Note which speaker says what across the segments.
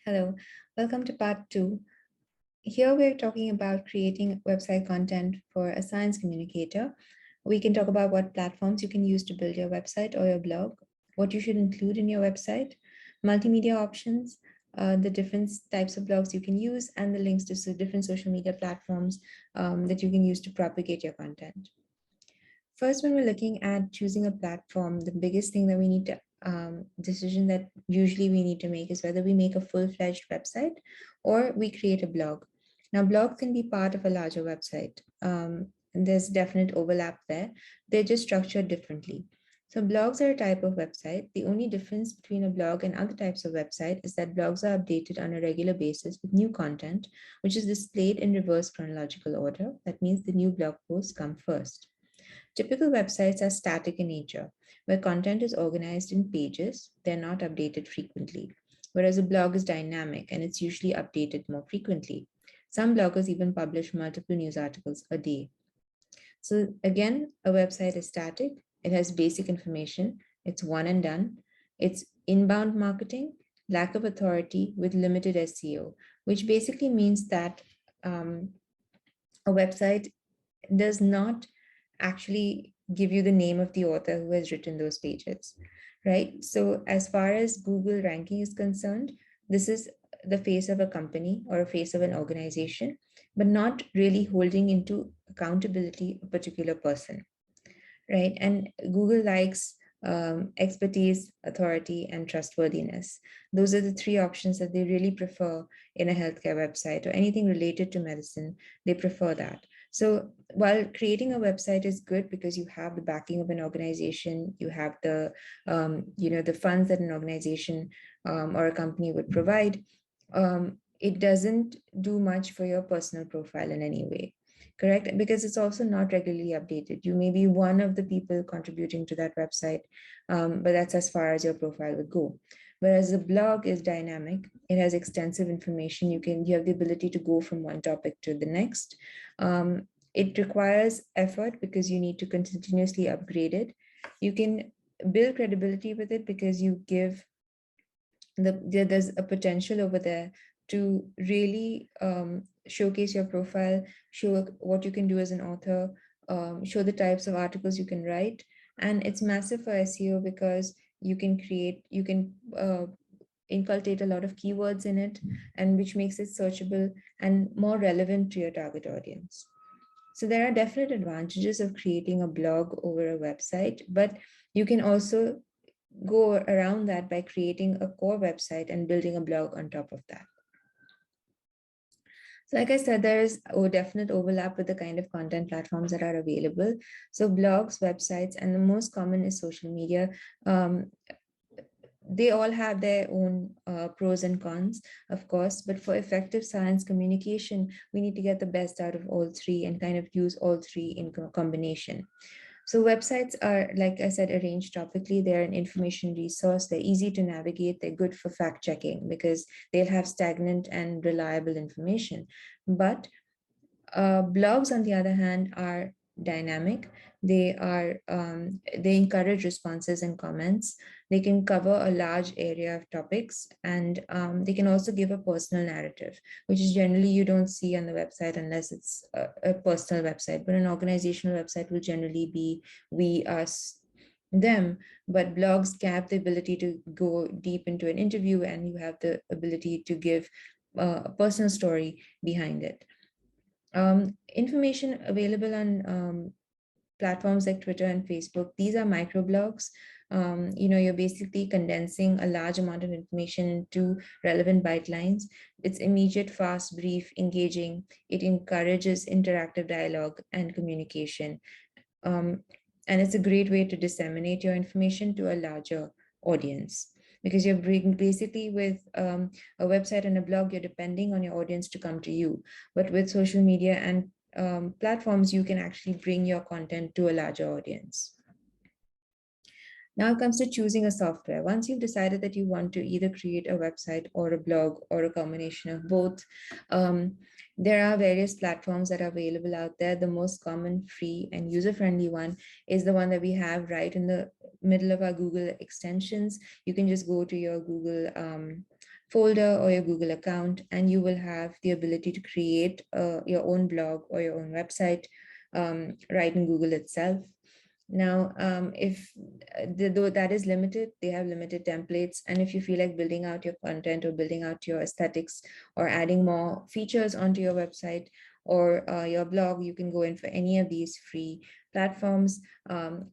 Speaker 1: Hello, welcome to part 2. Here we're talking about creating website content for a science communicator. We can talk about what platforms you can use to build your website or your blog, what you should include in your website, multimedia options, the different types of blogs you can use, and the links to different social media platforms that you can use to propagate your content. First, when we're looking at choosing a platform, the biggest thing that we need to decision that usually we need to make is whether we make a full-fledged website or we create a blog. Now, blogs can be part of a larger website. And there's definite overlap there. They're just structured differently. So blogs are a type of website. The only difference between a blog and other types of website is that blogs are updated on a regular basis with new content, which is displayed in reverse chronological order. That means the new blog posts come first. Typical websites are static in nature, where content is organized in pages, they're not updated frequently, whereas a blog is dynamic and it's usually updated more frequently. Some bloggers even publish multiple news articles a day. So again, a website is static, it has basic information, it's one and done, it's inbound marketing, lack of authority with limited SEO, which basically means that a website does not actually give you the name of the author who has written those pages, right? So as far as Google ranking is concerned, this is the face of a company or a face of an organization, but not really holding into accountability a particular person, right? And Google likes expertise, authority, and trustworthiness. Those are the three options that they really prefer in a healthcare website or anything related to medicine. They prefer that. So while creating a website is good because you have the backing of an organization, you have the the funds that an organization or a company would provide, it doesn't do much for your personal profile in any way. Correct? Because it's also not regularly updated. You may be one of the people contributing to that website, but that's as far as your profile would go. Whereas the blog is dynamic, it has extensive information. You have the ability to go from one topic to the next. It requires effort because you need to continuously upgrade it. You can build credibility with it because you give there's a potential over there to really showcase your profile, show what you can do as an author, show the types of articles you can write. And it's massive for SEO because you can inculcate a lot of keywords in it, and which makes it searchable and more relevant to your target audience. So there are definite advantages of creating a blog over a website, but you can also go around that by creating a core website and building a blog on top of that. So like I said, there is a definite overlap with the kind of content platforms that are available. So blogs, websites, and the most common is social media. They all have their own pros and cons, of course, but for effective science communication, we need to get the best out of all three and kind of use all three in combination. So websites are, like I said, arranged topically. They're an information resource. They're easy to navigate. They're good for fact checking because they'll have stagnant and reliable information. But blogs, on the other hand, are dynamic. They encourage responses and comments. They can cover a large area of topics, and they can also give a personal narrative, which is generally you don't see on the website unless it's a personal website. But an organizational website will generally be we, us, them. But blogs have the ability to go deep into an interview, and you have the ability to give a personal story behind it. Information available on platforms like Twitter and Facebook, these are microblogs. You're basically condensing a large amount of information into relevant byte lines. It's immediate, fast, brief, engaging. It encourages interactive dialogue and communication. And it's a great way to disseminate your information to a larger audience, because you're basically with a website and a blog, you're depending on your audience to come to you. But with social media and platforms, you can actually bring your content to a larger audience. Now it comes to choosing a software. Once you've decided that you want to either create a website or a blog or a combination of both, there are various platforms that are available out there. The most common, free, and user-friendly one is the one that we have right in the middle of our Google extensions. You can just go to your Google folder or your Google account, and you will have the ability to create your own blog or your own website right in Google itself. Now, if though that is limited, they have limited templates. And if you feel like building out your content or building out your aesthetics or adding more features onto your website or your blog, you can go in for any of these free platforms.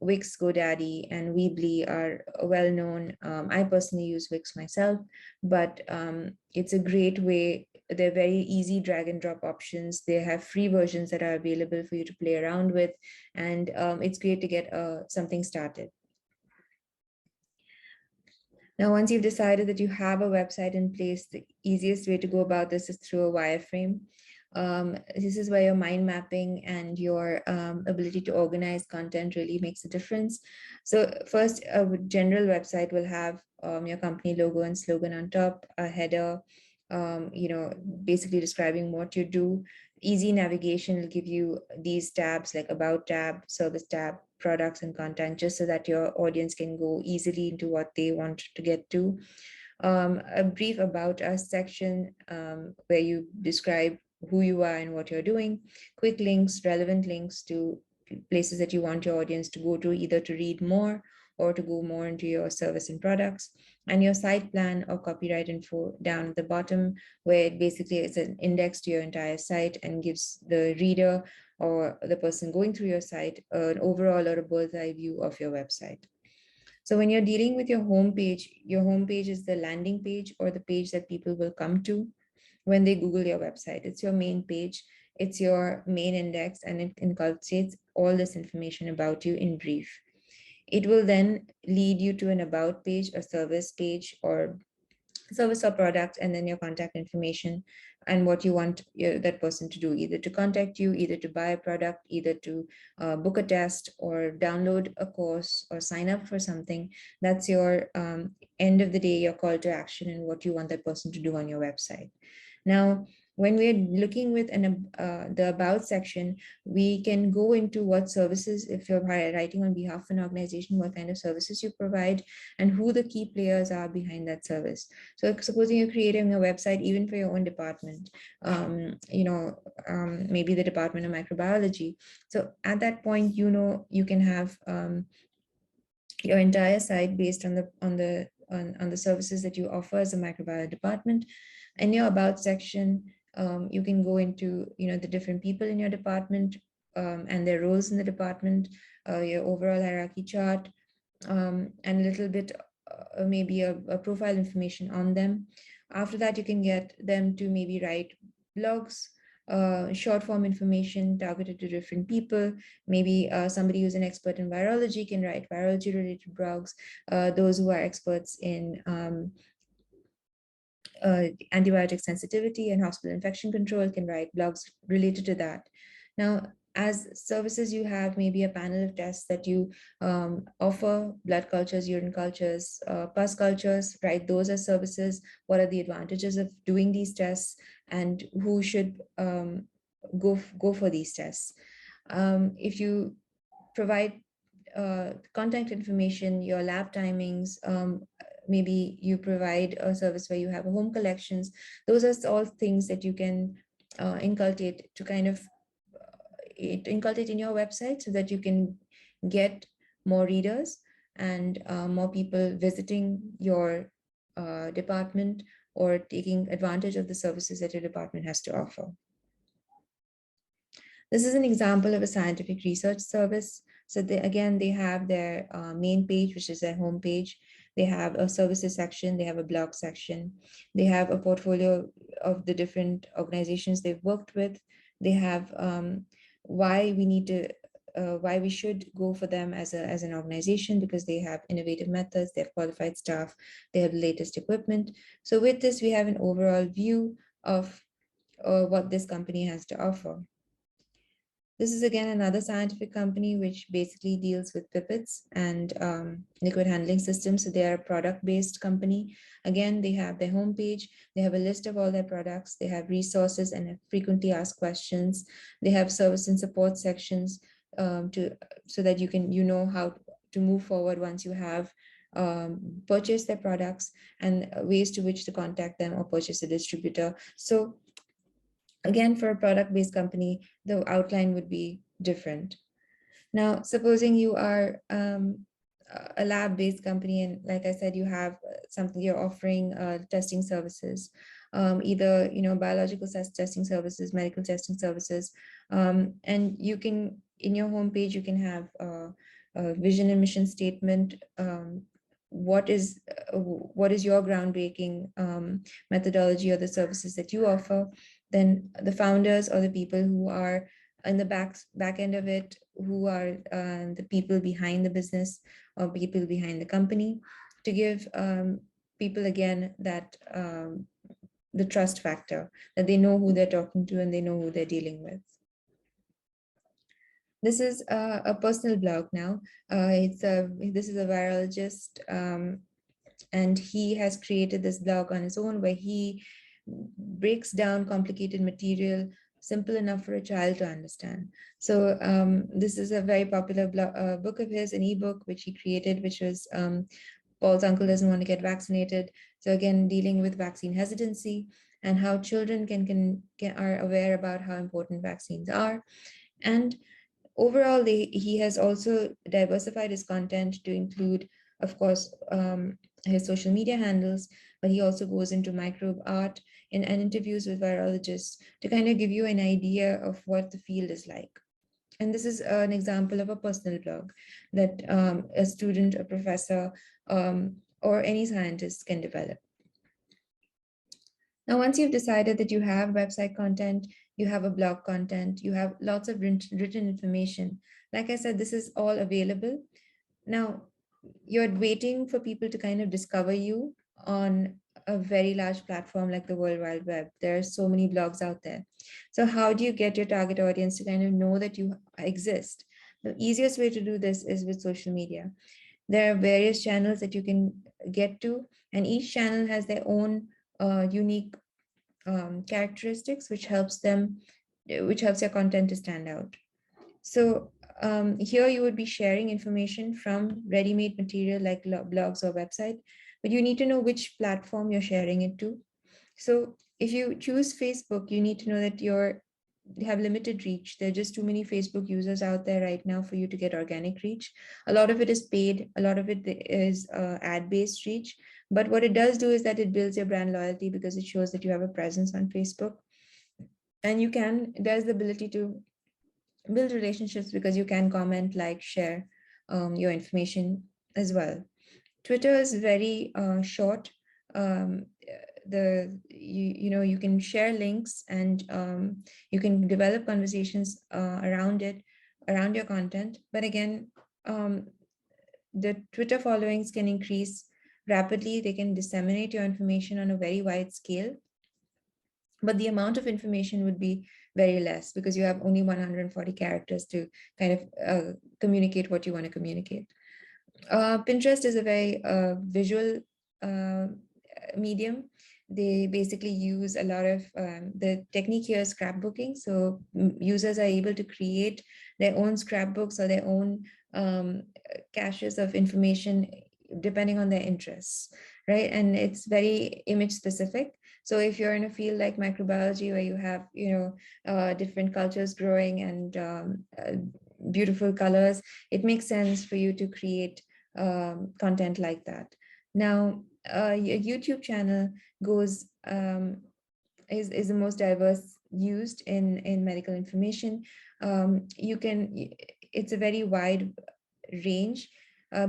Speaker 1: Wix, GoDaddy, and Weebly are well known. I personally use Wix myself, but it's a great way. They're very easy drag and drop options. They have free versions that are available for you to play around with, and it's great to get something started. Now, once you've decided that you have a website in place, the easiest way to go about this is through a wireframe. This is where your mind mapping and your ability to organize content really makes a difference. So first, a general website will have your company logo and slogan on top, a header, basically describing what you do. Easy navigation will give you these tabs like About tab, Service tab, Products, and Content, just so that your audience can go easily into what they want to get to. A brief About Us section where you describe who you are and what you're doing. Quick links, relevant links to places that you want your audience to go to, either to read more or to go more into your service and products. And your site plan or copyright info down at the bottom, where it basically is an index to your entire site and gives the reader or the person going through your site an overall or a bird's eye view of your website. So when you're dealing with your homepage is the landing page or the page that people will come to when they Google your website. It's your main page, it's your main index, and it encapsulates all this information about you in brief. It will then lead you to an about page, a service page, or service or product, and then your contact information and what you want that person to do, either to contact you, either to buy a product, either to book a test or download a course or sign up for something. That's your end of the day, your call to action and what you want that person to do on your website. Now, when we're looking with the About section, we can go into what services, if you're writing on behalf of an organization, what kind of services you provide and who the key players are behind that service. So supposing you're creating a website even for your own department, maybe the Department of Microbiology. So at that point, you can have your entire site based on the services that you offer as a microbiology department. In your About section, you can go into the different people in your department and their roles in the department, your overall hierarchy chart, and a little bit maybe a profile information on them. After that, you can get them to maybe write blogs, short form information targeted to different people. Maybe somebody who's an expert in virology can write virology related blogs. Those who are experts in antibiotic sensitivity and hospital infection control can write blogs related to that. Now, as services, you have maybe a panel of tests that you offer: blood cultures, urine cultures, pus cultures, right? Those are services. What are the advantages of doing these tests, and who should go for these tests? If you provide contact information, your lab timings, maybe you provide a service where you have home collections. Those are all things that you can inculcate to kind of inculcate in your website so that you can get more readers and more people visiting your department or taking advantage of the services that your department has to offer. This is an example of a scientific research service. So they have their main page, which is their home page. They have a services section, they have a blog section, they have a portfolio of the different organizations they've worked with. They have why we should go for them as an organization, because they have innovative methods, they have qualified staff, they have the latest equipment. So with this, we have an overall view of what this company has to offer. This is again another scientific company which basically deals with pipettes and liquid handling systems. So they are a product-based company. Again, they have their homepage. They have a list of all their products. They have resources and frequently asked questions. They have service and support sections so that you know how to move forward once you have purchase their products, and ways to which to contact them or purchase a distributor. So again, for a product-based company, the outline would be different. Now, supposing you are a lab-based company, and like I said, you have something, you're offering testing services, either biological testing services, medical testing services, and you can, in your homepage, you can have a vision and mission statement. What is your groundbreaking methodology or the services that you offer? Then the founders or the people who are in the back end of it, who are the people behind the business or people behind the company, to give people again that the trust factor, that they know who they're talking to and they know who they're dealing with. This is a personal blog now. This is a virologist, and he has created this blog on his own where he breaks down complicated material simple enough for a child to understand. So this is a very popular book of his, an ebook which he created, which was Paul's uncle doesn't want to get vaccinated. So again, dealing with vaccine hesitancy and how children are aware about how important vaccines are. And overall, he has also diversified his content to include, of course, his social media handles, but he also goes into microbe art and interviews with virologists to kind of give you an idea of what the field is like. And this is an example of a personal blog that a student, a professor, or any scientist can develop. Now, once you've decided that you have website content, you have a blog content, you have lots of written information. Like I said, this is all available. Now, you're waiting for people to kind of discover you on a very large platform like the World Wide Web. There are so many blogs out there. So how do you get your target audience to kind of know that you exist? The easiest way to do this is with social media. There are various channels that you can get to, and each channel has their own unique characteristics, which helps your content to stand out. So here you would be sharing information from ready-made material like blogs or website, but you need to know which platform you're sharing it to. So if you choose Facebook, you need to know that you have limited reach. There are just too many Facebook users out there right now for you to get organic reach. A lot of it is paid, a lot of it is ad-based reach. But what it does do is that it builds your brand loyalty because it shows that you have a presence on Facebook. And there's the ability to build relationships because you can comment, like, share your information as well. Twitter is very short. You can share links and you can develop conversations around your content. But again, the Twitter followings can increase rapidly. They can disseminate your information on a very wide scale, but the amount of information would be very less because you have only 140 characters to kind of communicate what you want to communicate. Pinterest is a very visual medium. They basically use a lot of the technique here is scrapbooking. So users are able to create their own scrapbooks or their own caches of information depending on their interests, right? And it's very image specific. So if you're in a field like microbiology where you have, different cultures growing and beautiful colors, it makes sense for you to create content like that. Now, a YouTube channel is the most diverse used in medical information. It's a very wide range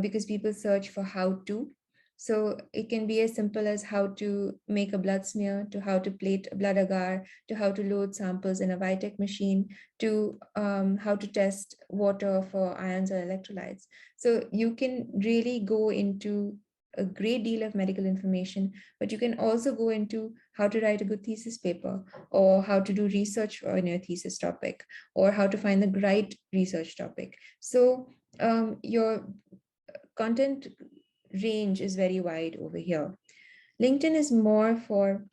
Speaker 1: because people search for how to. So it can be as simple as how to make a blood smear, to how to plate a blood agar, to how to load samples in a Vitek machine, to how to test water for ions or electrolytes. So you can really go into a great deal of medical information, but you can also go into how to write a good thesis paper, or how to do research on your thesis topic, or how to find the right research topic. So your content range is very wide over here. LinkedIn is more for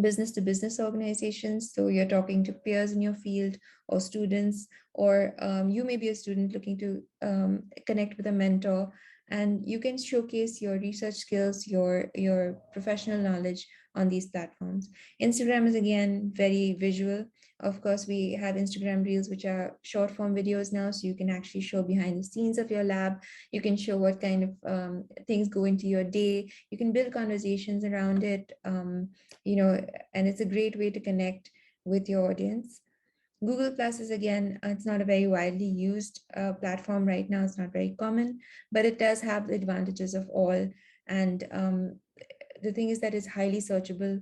Speaker 1: business to business organizations. So you're talking to peers in your field or students, or you may be a student looking to connect with a mentor and you can showcase your research skills, your professional knowledge on these platforms. Instagram is again very visual. Of course, we have Instagram Reels, which are short form videos now, so you can actually show behind the scenes of your lab. You can show what kind of things go into your day. You can build conversations around it, and it's a great way to connect with your audience. Google Plus is again, it's not a very widely used platform right now. It's not very common, but it does have the advantages of all. And the thing is that it's highly searchable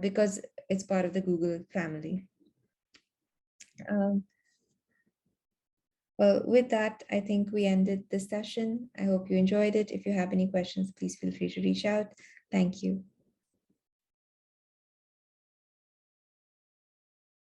Speaker 1: because it's part of the Google family. Um, well, with that, I think we ended this session. I hope you enjoyed it. If you have any questions, please feel free to reach out. Thank you.